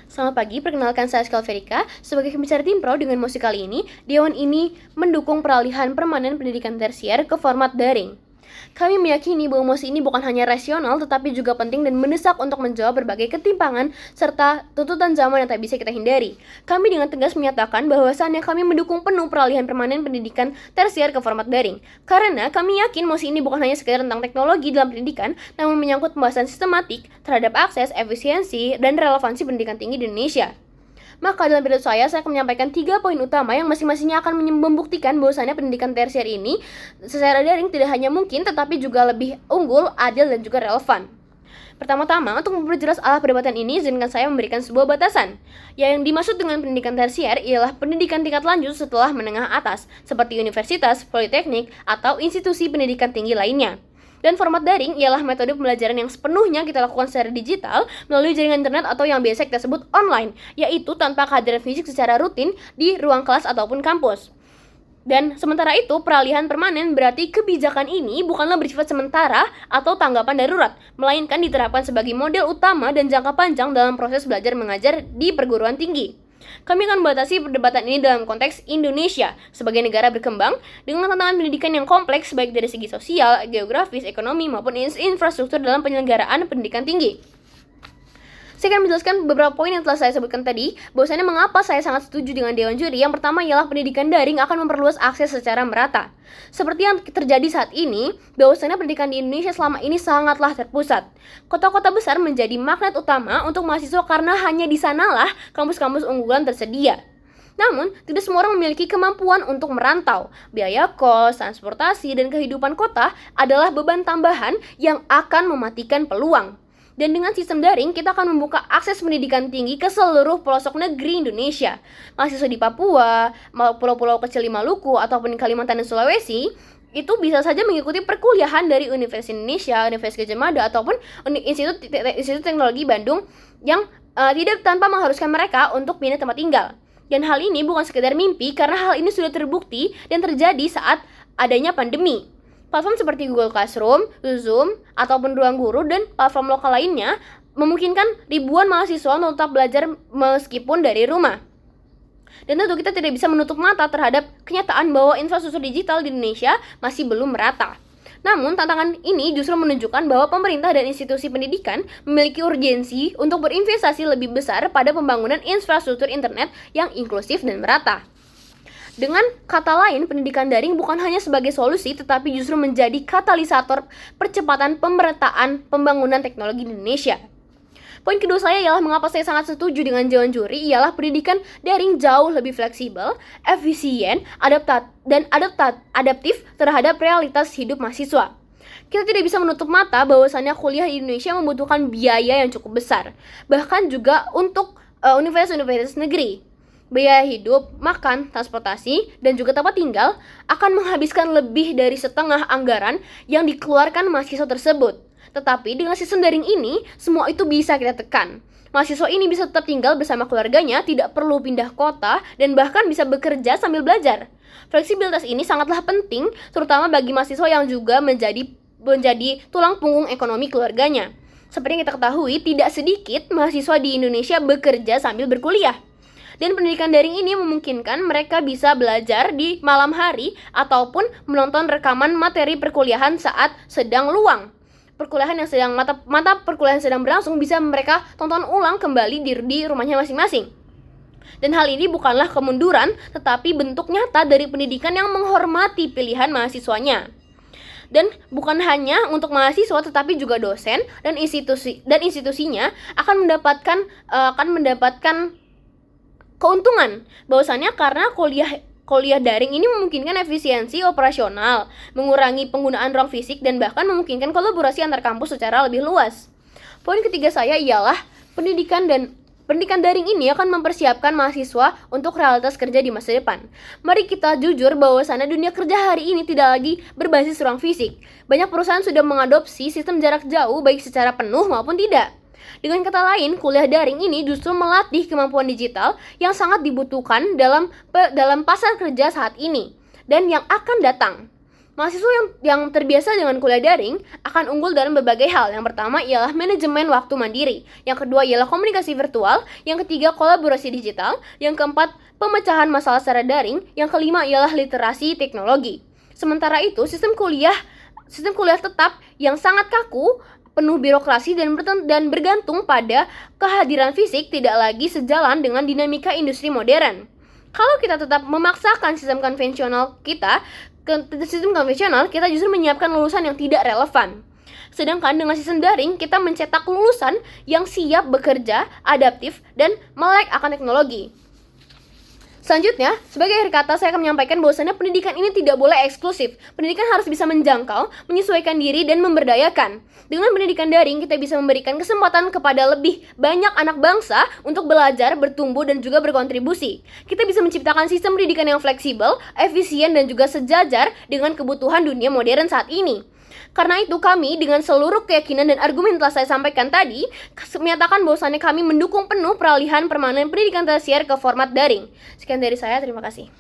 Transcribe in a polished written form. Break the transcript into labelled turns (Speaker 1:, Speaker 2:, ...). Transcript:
Speaker 1: Selamat pagi, perkenalkan saya Askal Verika. Sebagai pembicara tim pro dengan mosi kali ini, Dewan ini mendukung peralihan permanen pendidikan tersier ke format daring. Kami meyakini bahwa mosi ini bukan hanya rasional, tetapi juga penting dan mendesak untuk menjawab berbagai ketimpangan serta tuntutan zaman yang tak bisa kita hindari. Kami dengan tegas menyatakan bahwasannya kami mendukung penuh peralihan permanen pendidikan tersier ke format daring. Karena kami yakin mosi ini bukan hanya sekedar tentang teknologi dalam pendidikan, namun menyangkut pembahasan sistematik terhadap akses, efisiensi, dan relevansi pendidikan tinggi di Indonesia. Maka dalam pidato saya akan menyampaikan 3 poin utama yang masing-masingnya akan membuktikan bahwasannya pendidikan tersier ini secara daring tidak hanya mungkin tetapi juga lebih unggul, adil, dan juga relevan. Pertama-tama, untuk memperjelas arah perdebatan ini, izinkan saya memberikan sebuah batasan. Yang dimaksud dengan pendidikan tersier ialah pendidikan tingkat lanjut setelah menengah atas, seperti universitas, politeknik, atau institusi pendidikan tinggi lainnya. Dan format daring ialah metode pembelajaran yang sepenuhnya kita lakukan secara digital melalui jaringan internet atau yang biasa kita sebut online, yaitu tanpa kehadiran fisik secara rutin di ruang kelas ataupun kampus. Dan sementara itu, peralihan permanen berarti kebijakan ini bukanlah bersifat sementara atau tanggapan darurat, melainkan diterapkan sebagai model utama dan jangka panjang dalam proses belajar mengajar di perguruan tinggi. Kami akan membatasi perdebatan ini dalam konteks Indonesia sebagai negara berkembang dengan tantangan pendidikan yang kompleks baik dari segi sosial, geografis, ekonomi maupun infrastruktur dalam penyelenggaraan pendidikan tinggi. Saya akan menjelaskan beberapa poin yang telah saya sebutkan tadi, bahwasannya mengapa saya sangat setuju dengan Dewan Juri. Yang pertama ialah pendidikan daring akan memperluas akses secara merata. Seperti yang terjadi saat ini, bahwasannya pendidikan di Indonesia selama ini sangatlah terpusat. Kota-kota besar menjadi magnet utama untuk mahasiswa karena hanya di sanalah kampus-kampus unggulan tersedia. Namun, tidak semua orang memiliki kemampuan untuk merantau. Biaya kos, transportasi, dan kehidupan kota adalah beban tambahan yang akan mematikan peluang. Dan dengan sistem daring, kita akan membuka akses pendidikan tinggi ke seluruh pelosok negeri Indonesia. Mahasiswa di Papua, pulau-pulau kecil di Maluku, ataupun di Kalimantan dan Sulawesi, itu bisa saja mengikuti perkuliahan dari Universitas Indonesia, Universitas Gadjah Mada, ataupun Institut Teknologi Bandung yang tidak tanpa mengharuskan mereka untuk pindah tempat tinggal. Dan hal ini bukan sekedar mimpi, karena hal ini sudah terbukti dan terjadi saat adanya pandemi. Platform seperti Google Classroom, Zoom, ataupun Ruang Guru, dan platform lokal lainnya memungkinkan ribuan mahasiswa untuk tetap belajar meskipun dari rumah. Dan tentu kita tidak bisa menutup mata terhadap kenyataan bahwa infrastruktur digital di Indonesia masih belum merata. Namun, tantangan ini justru menunjukkan bahwa pemerintah dan institusi pendidikan memiliki urgensi untuk berinvestasi lebih besar pada pembangunan infrastruktur internet yang inklusif dan merata. Dengan kata lain, pendidikan daring bukan hanya sebagai solusi, tetapi justru menjadi katalisator percepatan pemerataan pembangunan teknologi di Indonesia. Poin kedua saya ialah mengapa saya sangat setuju dengan Dewan Juri ialah pendidikan daring jauh lebih fleksibel, efisien, adaptif terhadap realitas hidup mahasiswa. Kita tidak bisa menutup mata bahwasannya kuliah di Indonesia membutuhkan biaya yang cukup besar, bahkan juga untuk universitas-universitas negeri. Biaya hidup, makan, transportasi, dan juga tempat tinggal akan menghabiskan lebih dari setengah anggaran yang dikeluarkan mahasiswa tersebut. Tetapi dengan sistem daring ini, semua itu bisa kita tekan. Mahasiswa ini bisa tetap tinggal bersama keluarganya, tidak perlu pindah kota, dan bahkan bisa bekerja sambil belajar. Fleksibilitas ini sangatlah penting, terutama bagi mahasiswa yang juga menjadi tulang punggung ekonomi keluarganya. Seperti yang kita ketahui, tidak sedikit mahasiswa di Indonesia bekerja sambil berkuliah. Dan pendidikan daring ini memungkinkan mereka bisa belajar di malam hari ataupun menonton rekaman materi perkuliahan saat sedang luang. Mata perkuliahan sedang berlangsung bisa mereka tonton ulang kembali di rumahnya masing-masing. Dan hal ini bukanlah kemunduran, tetapi bentuk nyata dari pendidikan yang menghormati pilihan mahasiswanya. Dan bukan hanya untuk mahasiswa, tetapi juga dosen dan institusinya akan mendapatkan keuntungan bahwasannya karena kuliah daring ini memungkinkan efisiensi operasional, mengurangi penggunaan ruang fisik, dan bahkan memungkinkan kolaborasi antar kampus secara lebih luas. Poin ketiga saya ialah pendidikan daring ini akan mempersiapkan mahasiswa untuk realitas kerja di masa depan. Mari kita jujur bahwasannya dunia kerja hari ini tidak lagi berbasis ruang fisik. Banyak perusahaan sudah mengadopsi sistem jarak jauh baik secara penuh maupun tidak. Dengan kata lain, kuliah daring ini justru melatih kemampuan digital yang sangat dibutuhkan dalam pasar kerja saat ini dan yang akan datang. Mahasiswa yang terbiasa dengan kuliah daring akan unggul dalam berbagai hal. Yang pertama ialah manajemen waktu mandiri. Yang kedua ialah komunikasi virtual. Yang ketiga kolaborasi digital. Yang keempat pemecahan masalah secara daring. Yang kelima ialah literasi teknologi. Sementara itu, sistem kuliah tetap yang sangat kaku, penuh birokrasi dan bergantung pada kehadiran fisik tidak lagi sejalan dengan dinamika industri modern. Kalau kita tetap memaksakan sistem konvensional, kita justru menyiapkan lulusan yang tidak relevan. Sedangkan dengan sistem daring, kita mencetak lulusan yang siap bekerja, adaptif, dan melek akan teknologi. Selanjutnya, sebagai akhir kata, saya akan menyampaikan bahwasannya pendidikan ini tidak boleh eksklusif. Pendidikan harus bisa menjangkau, menyesuaikan diri, dan memberdayakan. Dengan pendidikan daring, kita bisa memberikan kesempatan kepada lebih banyak anak bangsa untuk belajar, bertumbuh, dan juga berkontribusi. Kita bisa menciptakan sistem pendidikan yang fleksibel, efisien, dan juga sejajar dengan kebutuhan dunia modern saat ini. Karena itu kami dengan seluruh keyakinan dan argumen yang telah saya sampaikan tadi menyatakan bahwasannya kami mendukung penuh peralihan permanen pendidikan tersier ke format daring. Sekian dari saya, terima kasih.